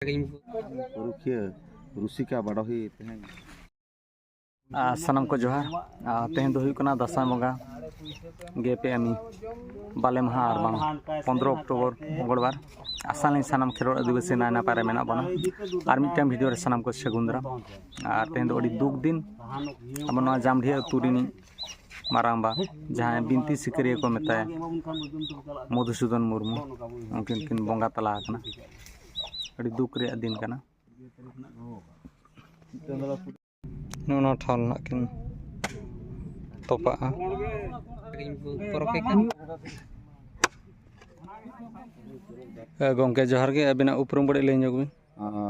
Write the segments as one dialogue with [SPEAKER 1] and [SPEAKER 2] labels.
[SPEAKER 1] Rukia Rusika Badohi
[SPEAKER 2] Sanam ko johar tehen do huyuk kana dasai monga GPMI bale maha ar bang 15 Oktober Mongolbar asalin sanam khelor adibasi na napare mena bana ar mittam video re sanam ko segundra ar tehen do adi duk din abo noa jamdhiya turini maramba jahan binti sikariya ko metaya Madhusudan Murmu mungkin kin bonga tala kana adi duk re din kana Nuna thal nakin topa gongke johar ge abina uprum bode lay nyogbi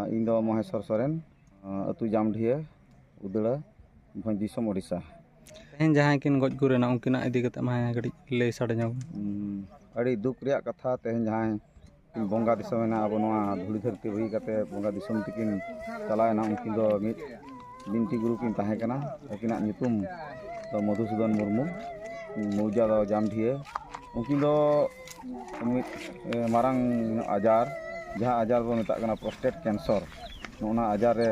[SPEAKER 1] Indo Maheswar Soren atu Jamdhiya Udara Bhoj Disom Odisha
[SPEAKER 2] tehen jahan kin goj gurena unkina idi kate ma gadi lay sade nyog
[SPEAKER 1] adi duk reyak katha tehen jahan bonga disom na abo noa dhuli dharti bagi kate bonga disom tikin chalana unkin do mit binti guru kin tahe kana akina nyutum do Madhusudan Murmu Mauja do Jamdhiya unkin do marang ajar jaha ajar bo metak kana prostate cancer nona ajar re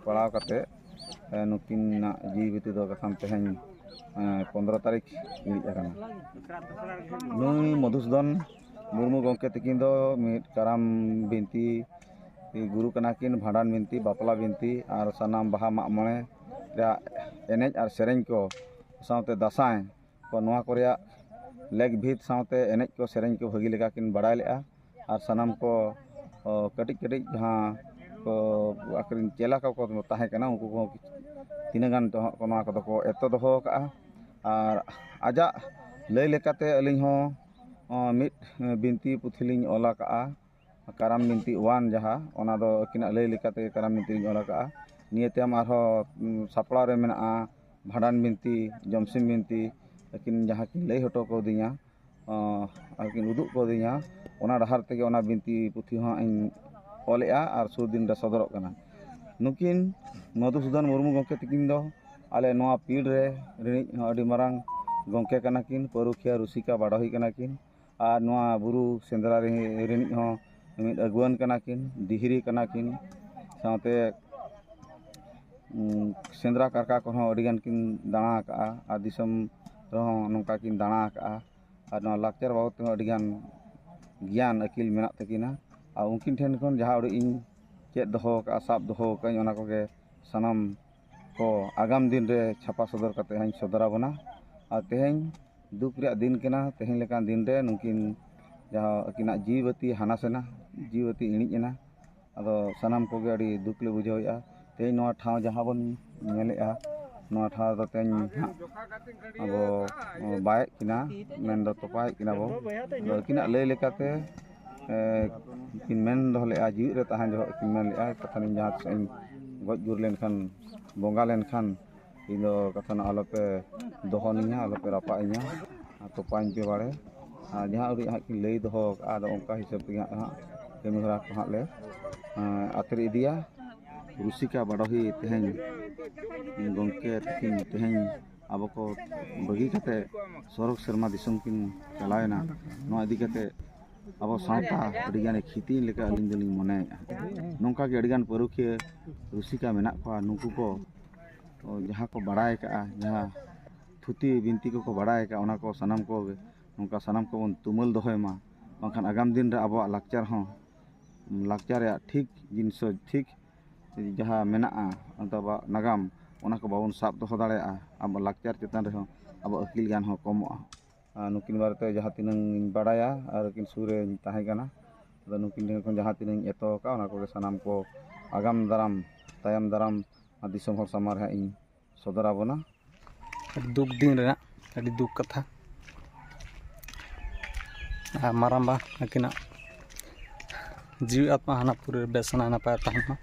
[SPEAKER 1] palaw kate nukin na jiwiti do kasan tehen 15 tarik ini akana nui Madhusudan Murmu gongke tikin do mit karam binti guru kanakin bhandan binti bapla binti ar sanam baha mak mone ya enej ar sereng ko saute dasai ko noa korea leg bhit saute enej ko sereng ko bhagi lega kin badai lea ar sanam ko katik katik jaha ko akrin chela ko tahe kana unku ko tinagan to ko noa ko eto doho ka ar aja lay lekate alin ho mit binti puthilin ola ka karam binti wan jaha ona do kina lay lekate karam binti ola ka niate am arho sapla re mena bhadan binti jomsim binti akin jaha kin lay hoto ko dinya akin uduk ko dinya ona dahar tege ona binti puthi ho in olea ar sudin da sodorok kana nukin Madhusudan Murmu gongke tikin do ale noa pid re rinij adi marang gongke kanakin Parukhiya Rusika Badohi kanakin ar noa buru sendra re rinij ho mit aguan kanakin dihiri kanakin saute sendra karka ko adigan kin dana ka a disom ro nongka kin dana ka ar no lakchar bahut adigan gyan akil menak takina a unkin then kon jaha odi in chet doho ka sab doho ka ona ko ge sanam ko agam din re chapa sodor kate hain sodora bana a teheng duk reyak din kena teheng lekan din re nungkin jaha akina jiwati hanasena jiwati inij ena ado sanam ko ge adi duk le bujhaw ya tei noa thaw jaha bon nyelea noa thaw do ten abo bae kina men do topai kina bo kina lay lekate kin men do le a jiwi re tahan jo kin men le a kathanin jaha sain goj gur len khan bonga len khan indo kathana alope dohoninya alope rapainya topain pe bare jaha uri ha kin lay doho ado onka hisab te ha kemi hora ko ha le atri idia Rusika Badohi teheng gongke tikin teheng abo ko bagi kate sorok serma disom kin chalawena no adi kate abo sauta adigan khiti leka alin dalin mone nongka ge adigan Parukhiya Rusika menak ko nuku ko jaha ko badai ka jaha thuti binti ko badai ka ona ko sanam ko nongka sanam ko bon tumal dohoy ma bangkhan agam din re abo lakchar ho lakchar ya thik jinso thik jaha menaa antaba nagam ona ko babon sab doho dareya abo lakchar chetan re abo akil gan ho komoa nukin barate jaha tinang badaya ar kin sure tahe kana ado nukin kon jaha tinang eto ka ona ko sanam ko agam daram tayam daram disom hor samar ha in sodora bona
[SPEAKER 2] duk din rena adi duk katha maramba akina jiwi atma hana pure besana na pa tahma